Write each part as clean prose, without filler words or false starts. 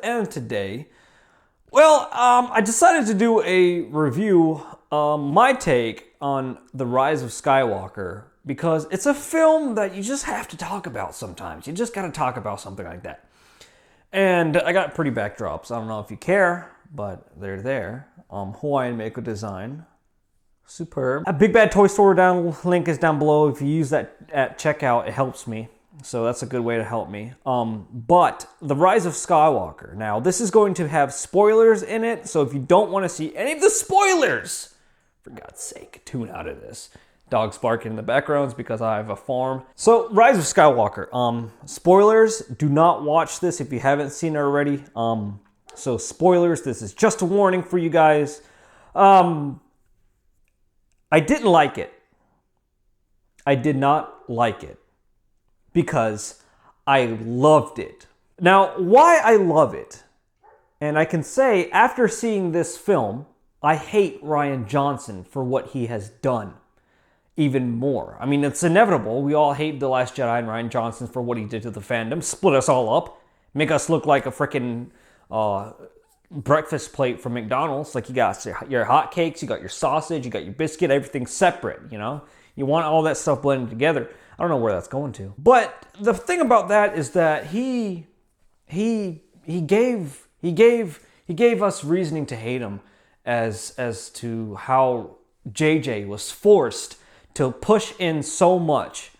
end today, well, I decided to do a review, my take on The Rise of Skywalker, because it's a film that you just have to talk about sometimes. You just gotta talk about something like that. And I got pretty backdrops. I don't know if you care, but they're there. Hawaiian Mako design. Superb. A Big Bad Toy Store link is down below. If you use that at checkout, it helps me. So that's a good way to help me. But The Rise of Skywalker. Now, this is going to have spoilers in it. So if you don't want to see any of the spoilers, for God's sake, tune out of this. Dogs barking in the backgrounds because I have a farm. So, Rise of Skywalker. Spoilers, do not watch this if you haven't seen it already. So, spoilers, this is just a warning for you guys. I didn't like it. I did not like it because I loved it. Now, why I love it, and I can say after seeing this film, I hate Rian Johnson for what he has done even more. I mean, it's inevitable. We all hate The Last Jedi and Rian Johnson for what he did to the fandom. Split us all up. Make us look like a freaking breakfast plate from McDonald's. Like, you got your hotcakes, you got your sausage, you got your biscuit, everything's separate, you know? You want all that stuff blended together. I don't know where that's going to. But the thing about that is that he gave us reasoning to hate him as to how JJ was forced to push in so much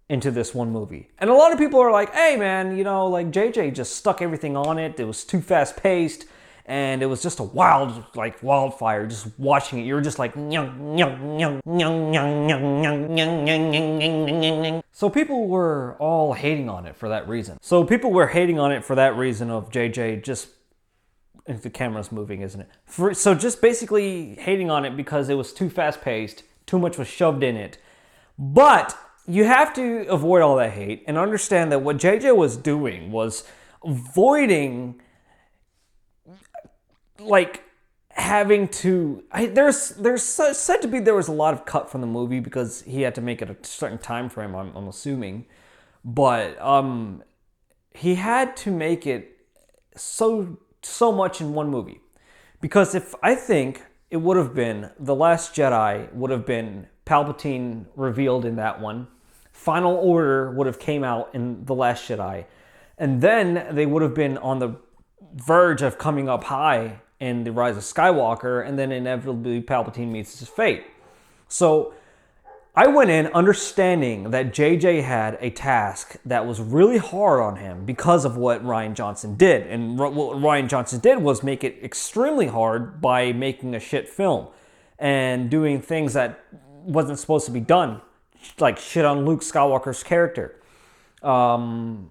into this one movie. And a lot of people are like, hey man, you know, like JJ just stuck everything on it. It was too fast paced and it was just a wildfire just watching it. You were just like, nyung, nyung, nyung, nyung, nyung, nyung, nyung, nyung, nyung, nyung. So people were all hating on it for that reason. So people were hating on it for that reason of JJ just, if the camera's moving, isn't it? So just basically hating on it because it was too fast paced, too much was shoved in it. But you have to avoid all that hate and understand that what JJ was doing was avoiding, like, having to. There's said to be there was a lot of cut from the movie because he had to make it a certain time frame. I'm assuming, but he had to make it so much in one movie, because if I think it would have been The Last Jedi would have been Palpatine revealed in that one. Final Order would have came out in The Last Jedi. And then they would have been on the verge of coming up high in The Rise of Skywalker, and then inevitably Palpatine meets his fate. So I went in understanding that JJ had a task that was really hard on him because of what Rian Johnson did. And what Rian Johnson did was make it extremely hard by making a shit film and doing things that wasn't supposed to be done, like shit on Luke Skywalker's character. Plenty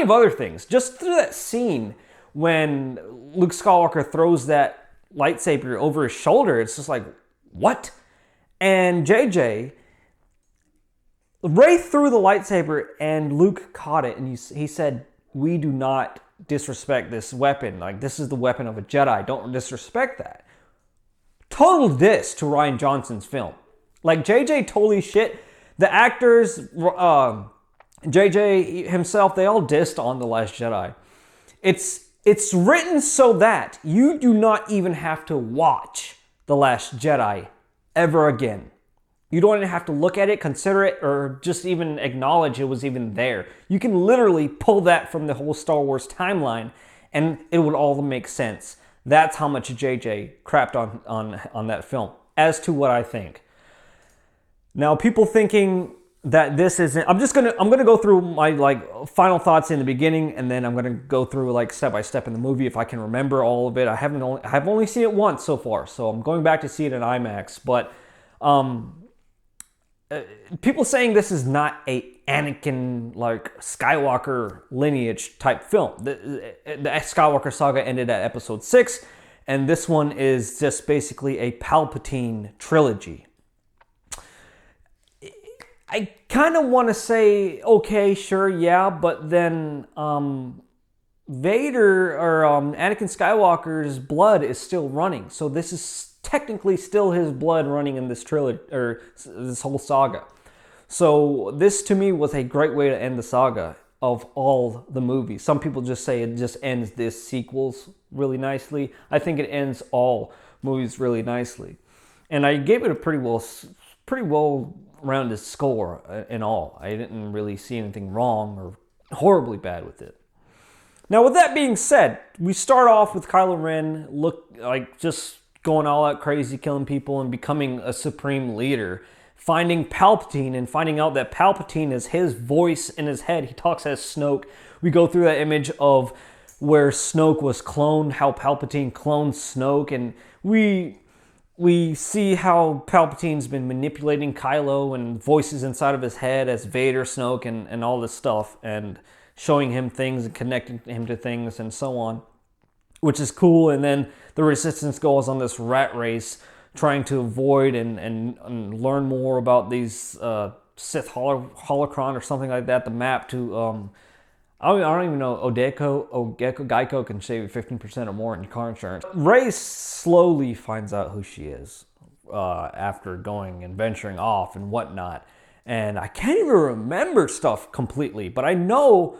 of other things. Just through that scene when Luke Skywalker throws that lightsaber over his shoulder, it's just like, what? And JJ, Rey threw the lightsaber and Luke caught it, and he said, we do not disrespect this weapon. Like, this is the weapon of a Jedi. Don't disrespect that. Total diss to Rian Johnson's film. Like, JJ totally shit. The actors, JJ himself, they all dissed on The Last Jedi. It's written so that you do not even have to watch The Last Jedi ever again. You don't even have to look at it, consider it, or just even acknowledge it was even there. You can literally pull that from the whole Star Wars timeline and it would all make sense. That's how much JJ crapped on that film, as to what I think. Now, people thinking that this isn't, I'm gonna go through my final thoughts in the beginning, and then I'm gonna go through step by step in the movie if I can remember all of it. I've only seen it once so far, so I'm going back to see it in IMAX. But people saying this is not a Anakin Skywalker lineage type film. The Skywalker saga ended at Episode 6, and this one is just basically a Palpatine trilogy. I kind of want to say, okay, sure, yeah, but then Vader or Anakin Skywalker's blood is still running, so this is technically still his blood running in this trilogy or this whole saga. So this to me was a great way to end the saga. of all the movies. Some people just say it just ends this sequels really nicely. I think it ends all movies really nicely. And I gave it a pretty well rounded score in all. I didn't really see anything wrong or horribly bad with it. Now, with that being said, we start off with Kylo Ren just going all out crazy, killing people, and becoming a supreme leader. Finding Palpatine and finding out that Palpatine is his voice in his head. He talks as Snoke. We go through that image of where Snoke was cloned, how Palpatine cloned Snoke, and we see how Palpatine's been manipulating Kylo and voices inside of his head as Vader, Snoke, and all this stuff, and showing him things and connecting him to things and so on, which is cool. And then the Resistance goes on this rat race trying to avoid and learn more about these Sith holocron or something like that, the map to, I don't even know, Geico can save you 15% or more in your car insurance. Rey slowly finds out who she is after going and venturing off and whatnot. And I can't even remember stuff completely, but I know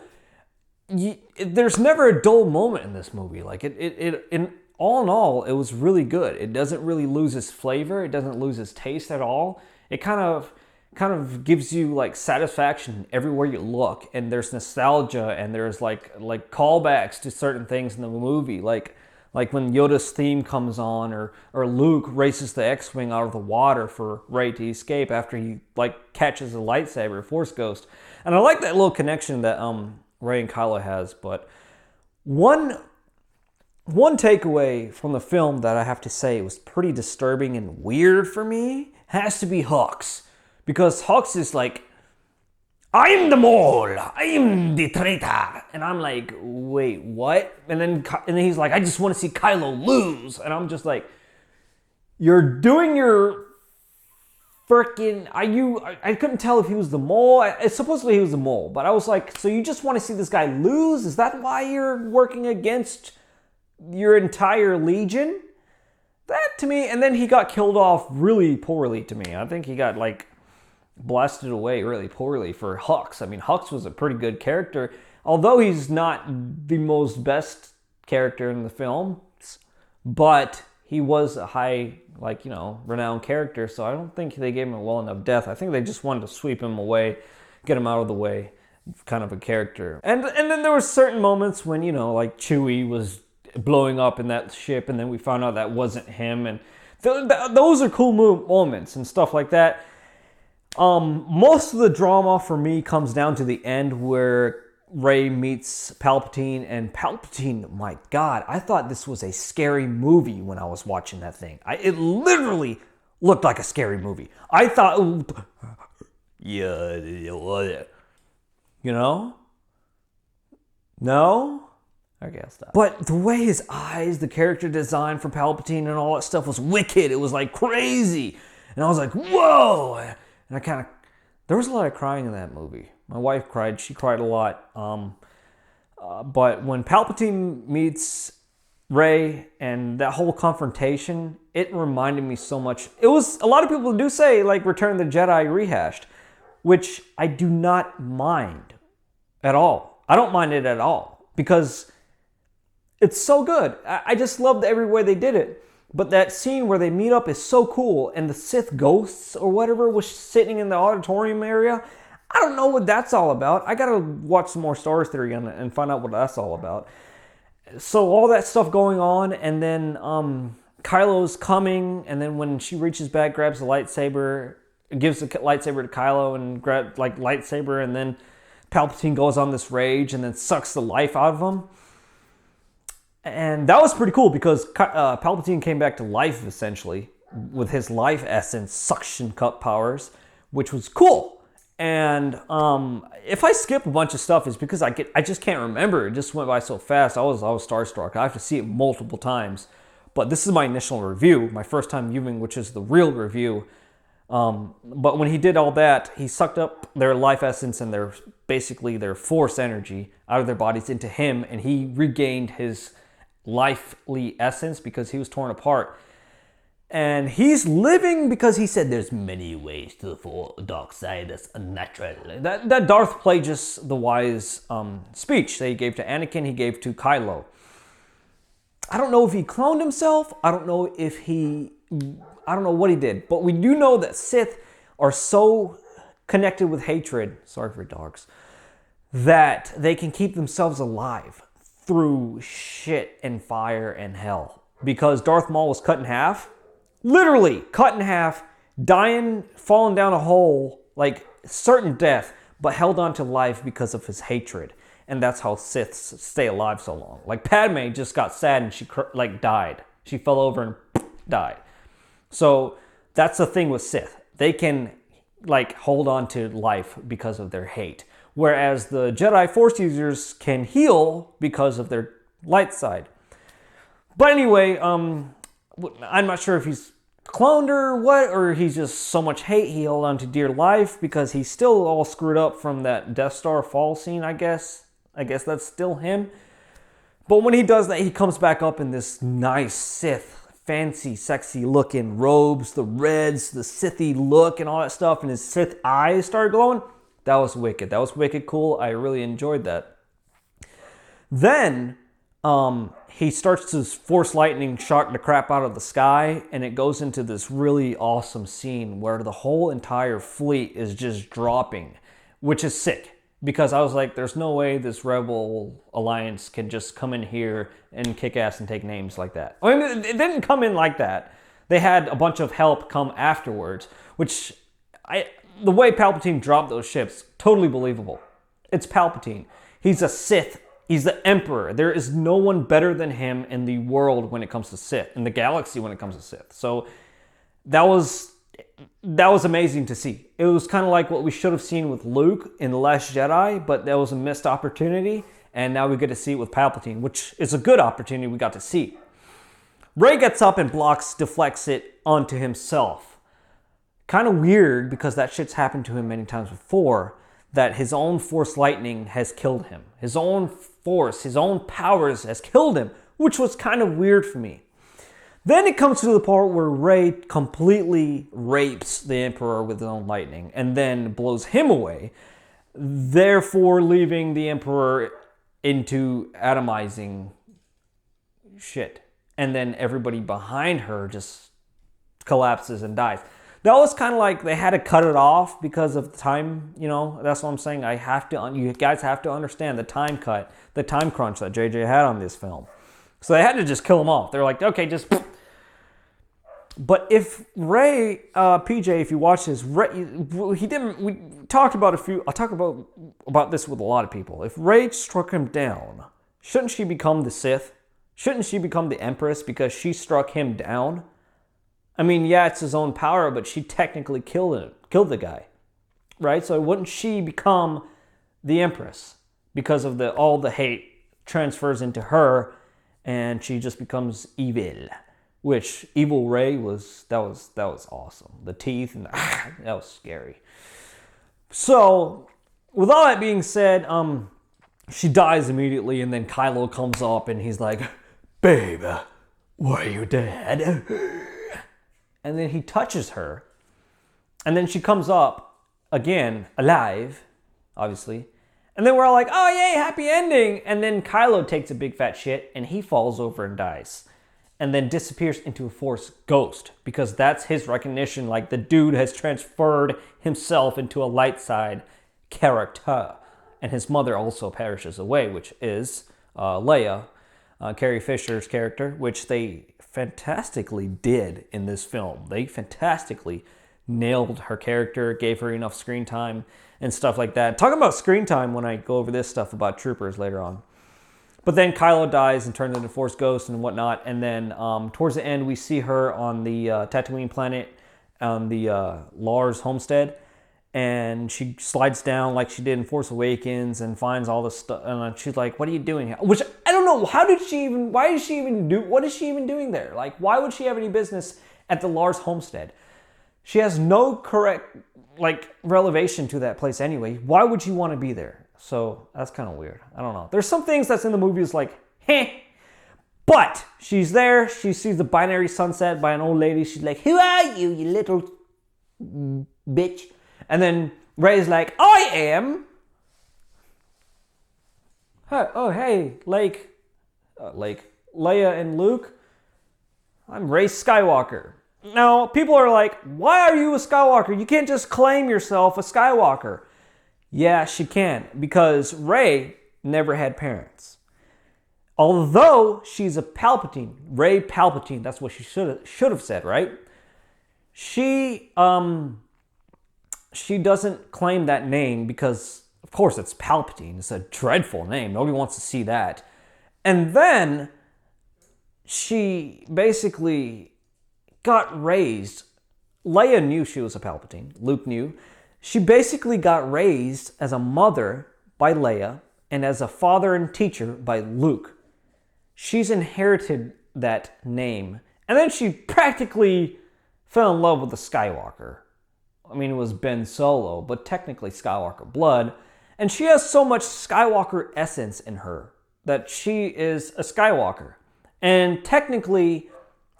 there's never a dull moment in this movie. Like in all, it was really good. It doesn't really lose its flavor. It doesn't lose its taste at all. It kind of gives you like satisfaction everywhere you look, and there's nostalgia, and there's like callbacks to certain things in the movie, like when Yoda's theme comes on, or Luke races the X-wing out of the water for Rey to escape after he like catches a lightsaber, Force Ghost. And I like that little connection that Rey and Kylo has. But one takeaway from the film that I have to say was pretty disturbing and weird for me has to be Hux. Because Hux is like, I'm the mole, I'm the traitor. And I'm like, wait, what? And then he's like, I just want to see Kylo lose. And I'm just like, you're doing your freaking, I couldn't tell if he was the mole. Supposedly he was the mole. But I was like, so you just want to see this guy lose? Is that why you're working against your entire legion? That to me, and then he got killed off really poorly to me. I think he got like blasted away really poorly for Hux. I mean, Hux was a pretty good character, although he's not the most best character in the film, but he was a high, renowned character, so I don't think they gave him a well enough death. I think they just wanted to sweep him away, get him out of the way, kind of a character. And then there were certain moments when, like Chewie was blowing up in that ship, and then we found out that wasn't him, and those are cool moments and stuff like that. Most of the drama for me comes down to the end where Rey meets Palpatine, and Palpatine, my God, I thought this was a scary movie when I was watching that thing. It literally looked like a scary movie. I thought, No? Okay, I'll stop. But the way his eyes, the character design for Palpatine and all that stuff was wicked. It was like crazy. And I was like, whoa! And there was a lot of crying in that movie. My wife cried. She cried a lot. But when Palpatine meets Rey and that whole confrontation, it reminded me so much. It was, a lot of people do say, like, Return of the Jedi rehashed, which I do not mind at all. I don't mind it at all because it's so good. I just loved every way they did it. But that scene where they meet up is so cool, and the Sith ghosts or whatever was sitting in the auditorium area. I don't know what that's all about. I gotta watch some more Star Wars Theory and find out what that's all about. So all that stuff going on, and then Kylo's coming, and then when she reaches back, grabs the lightsaber, gives the lightsaber to Kylo and grabs lightsaber, and then Palpatine goes on this rage and then sucks the life out of him. And that was pretty cool because Palpatine came back to life, essentially, with his life essence suction cup powers, which was cool. And if I skip a bunch of stuff, it's because I just can't remember. It just went by so fast. I was starstruck. I have to see it multiple times. But this is my initial review, my first time viewing, which is the real review. But when he did all that, he sucked up their life essence and their force energy out of their bodies into him, and he regained his lively essence because he was torn apart. And he's living because he said there's many ways to the dark side. That's unnatural. That Darth Plagueis the Wise speech that he gave to Anakin, he gave to Kylo. I don't know if he cloned himself. I don't know what he did. But we do know that Sith are so connected with hatred, sorry for dogs, that they can keep themselves alive through shit and fire and hell. Because Darth Maul was cut in half. Literally cut in half, dying, falling down a hole, like certain death, but held on to life because of his hatred. And that's how Siths stay alive so long. Like Padme just got sad and she died. She fell over and died. So that's the thing with Sith. They can hold on to life because of their hate. Whereas the Jedi Force users can heal because of their light side. But anyway, I'm not sure if he's cloned or what, or he's just so much hate he held on to dear life because he's still all screwed up from that Death Star fall scene, I guess. I guess that's still him. But when he does that, he comes back up in this nice Sith, fancy, sexy looking robes, the reds, the Sithy look and all that stuff, and his Sith eyes started glowing. That was wicked. That was wicked cool. I really enjoyed that. Then he starts to force lightning shock the crap out of the sky, and it goes into this really awesome scene where the whole entire fleet is just dropping, which is sick. Because I was like, there's no way this Rebel Alliance can just come in here and kick ass and take names like that. I mean, it didn't come in like that. They had a bunch of help come afterwards, which the way Palpatine dropped those ships, totally believable. It's Palpatine. He's a Sith. He's the Emperor. There is no one better than him in the world when it comes to Sith, in the galaxy when it comes to Sith. So that was amazing to see. It was kind of like what we should have seen with Luke in The Last Jedi, but that was a missed opportunity, and now we get to see it with Palpatine, which is a good opportunity we got to see. Rey gets up and deflects it onto himself. Kind of weird because that shit's happened to him many times before, that his own Force lightning has killed him. His own force, his own powers has killed him, which was kind of weird for me. Then it comes to the part where Rey completely rapes the Emperor with his own lightning and then blows him away, therefore leaving the Emperor into atomizing shit. And then everybody behind her just collapses and dies. That was kind of like they had to cut it off because of the time, that's what I'm saying. You guys have to understand the time crunch that JJ had on this film. So they had to just kill him off. They're like, okay, just... But if Rey, PJ, if you watch this, he didn't... We talked about I'll talk about this with a lot of people. If Rey struck him down, shouldn't she become the Sith? Shouldn't she become the Empress because she struck him down? I mean, yeah, it's his own power, but she technically killed the guy, right? So wouldn't she become the Empress because of all the hate transfers into her, and she just becomes evil? Which evil Rey was awesome. The teeth and that was scary. So with all that being said, she dies immediately, and then Kylo comes up and he's like, "Babe, were you dead?" And then he touches her. And then she comes up again, alive, obviously. And then we're all like, oh, yay, happy ending. And then Kylo takes a big fat shit and he falls over and dies. And then disappears into a Force ghost. Because that's his recognition. Like the dude has transferred himself into a light side character. And his mother also perishes away, which is Leia, Carrie Fisher's character, which they fantastically did in this film. They fantastically nailed her character, gave her enough screen time and stuff like that. Talking about screen time when I go over this stuff about Troopers later on. But then Kylo dies and turns into Force Ghost and whatnot. And then towards the end, we see her on the Tatooine planet, on the Lars homestead. And she slides down like she did in Force Awakens and finds all this stuff. And she's like, what are you doing here? Which, I don't know, what is she even doing there? Like, why would she have any business at the Lars homestead? She has no correct, relevation to that place anyway. Why would you want to be there? So, that's kind of weird. I don't know. There's some things that's in the movies like, heh. But she's there. She sees the binary sunset by an old lady. She's like, "Who are you, you little bitch?" And then Rey's like, "I am." Hey, Leia and Luke. I'm Rey Skywalker. Now, people are like, "Why are you a Skywalker? You can't just claim yourself a Skywalker." Yeah, she can, because Rey never had parents. Although she's a Palpatine, Rey Palpatine, that's what she should have said, right? She doesn't claim that name because, of course, it's Palpatine. It's a dreadful name. Nobody wants to see that. And then she basically got raised. Leia knew she was a Palpatine. Luke knew. She basically got raised as a mother by Leia and as a father and teacher by Luke. She's inherited that name. And then she practically fell in love with the Skywalker. I mean, it was Ben Solo, but technically Skywalker blood. And she has so much Skywalker essence in her that she is a Skywalker. And technically,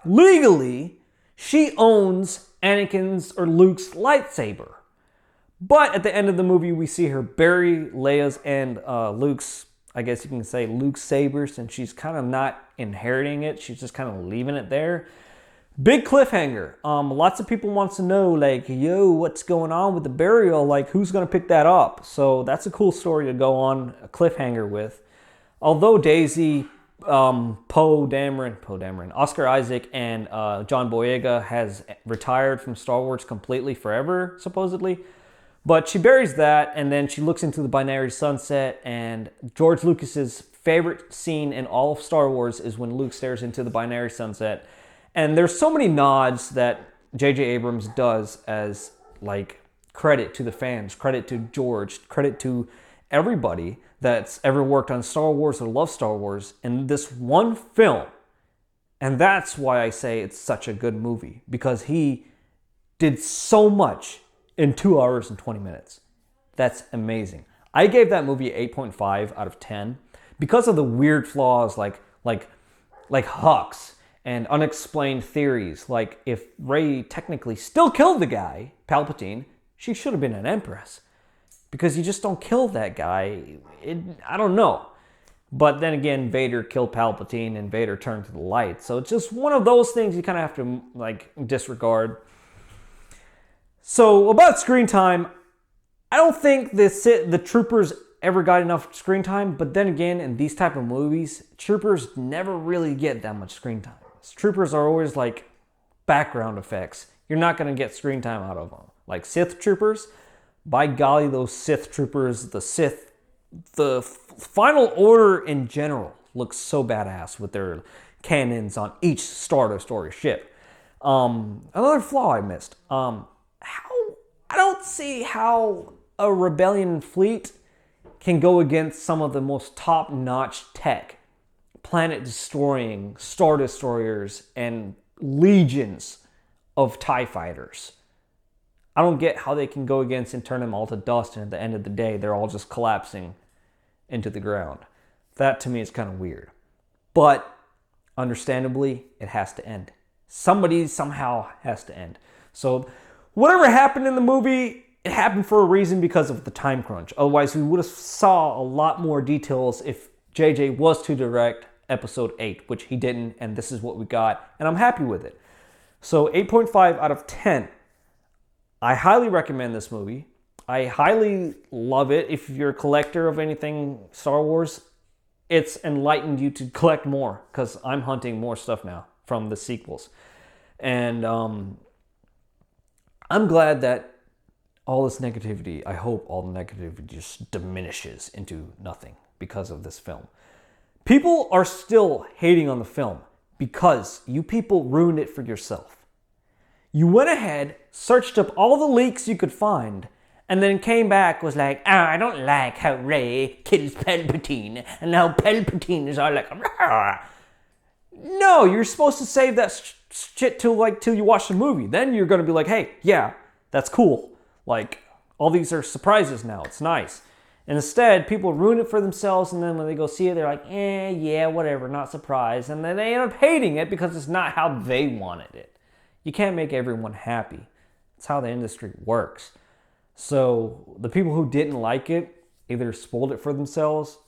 legally, she owns Anakin's or Luke's lightsaber. But at the end of the movie, we see her bury Leia's and Luke's, I guess you can say Luke's sabers, and she's kind of not inheriting it. She's just kind of leaving it there. Big cliffhanger. Lots of people wants to know, like, yo, what's going on with the burial? Like, who's going to pick that up? So that's a cool story to go on a cliffhanger with. Although Daisy, Poe Dameron, Oscar Isaac, and John Boyega has retired from Star Wars completely forever, supposedly. But she buries that, and then she looks into the binary sunset, and George Lucas's favorite scene in all of Star Wars is when Luke stares into the binary sunset. And there's so many nods that J.J. Abrams does as, like, credit to the fans, credit to George, credit to everybody that's ever worked on Star Wars or loves Star Wars in this one film. And that's why I say it's such a good movie, because he did so much in 2 hours and 20 minutes. That's amazing. I gave that movie 8.5 out of 10 because of the weird flaws like Hux and unexplained theories. Like, if Rey technically still killed the guy, Palpatine, she should have been an Empress. Because you just don't kill that guy. I don't know. But then again, Vader killed Palpatine and Vader turned to the light. So it's just one of those things you kind of have to, like, disregard. So about screen time, I don't think the troopers ever got enough screen time. But then again, in these type of movies, troopers never really get that much screen time. Troopers are always like background effects. You're not going to get screen time out of them. Like Sith troopers, by golly, those Sith troopers, the Final Order in general looks so badass with their cannons on each Star Destroyer ship. Another flaw I missed. I don't see how a rebellion fleet can go against some of the most top-notch tech, planet-destroying Star Destroyers and legions of TIE fighters. I don't get how they can go against and turn them all to dust, and at the end of the day, they're all just collapsing into the ground. That, to me, is kind of weird. But, understandably, it has to end. Somebody somehow has to end. So, whatever happened in the movie, it happened for a reason because of the time crunch. Otherwise, we would have saw a lot more details if JJ was to direct episode 8, which he didn't, and this is what we got, and I'm happy with it. So 8.5 out of 10. I highly recommend this movie. I highly love it. If you're a collector of anything Star Wars, it's enlightened you to collect more, because I'm hunting more stuff now from the sequels. And I'm glad that all this negativity, I hope all the negativity just diminishes into nothing because of this film. People are still hating on the film because you people ruined it for yourself. You went ahead, searched up all the leaks you could find, and then came back, was like, I don't like how Rey kills Palpatine, and how Palpatine is all like, rah. No, you're supposed to save that shit till you watch the movie. Then you're going to be like, hey, yeah, that's cool. Like, all these are surprises now. It's nice. And instead, people ruin it for themselves, and then when they go see it, they're like, yeah, whatever, not surprised. And then they end up hating it because it's not how they wanted it. You can't make everyone happy. That's how the industry works. So the people who didn't like it either spoiled it for themselves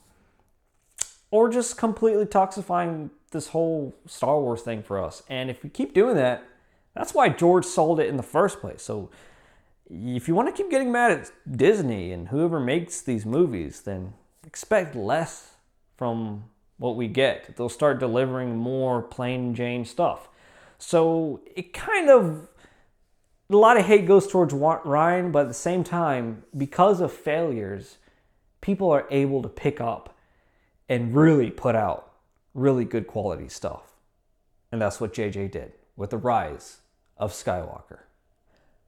or just completely toxifying this whole Star Wars thing for us. And if we keep doing that, that's why George sold it in the first place. So if you want to keep getting mad at Disney and whoever makes these movies, then expect less from what we get. They'll start delivering more plain Jane stuff. So it kind of, a lot of hate goes towards Rian, but at the same time, because of failures, people are able to pick up and really put out really good quality stuff. And that's what JJ did with the rise of Skywalker.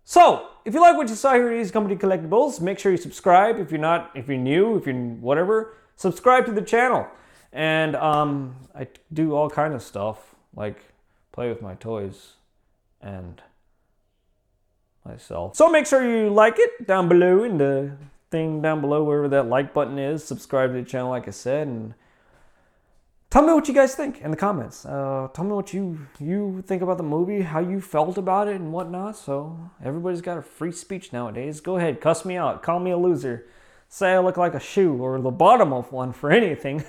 So, if you like what you saw here at Easy Company Collectibles, make sure you subscribe. If you're new, if you're whatever, subscribe to the channel. And I do all kind of stuff, like play with my toys and myself. So make sure you like it down below in the thing down below, wherever that like button is. Subscribe to the channel, like I said, and tell me what you guys think in the comments. Tell me what you think about the movie, how you felt about it and whatnot. So everybody's got a free speech nowadays. Go ahead, cuss me out, call me a loser, say I look like a shoe or the bottom of one for anything.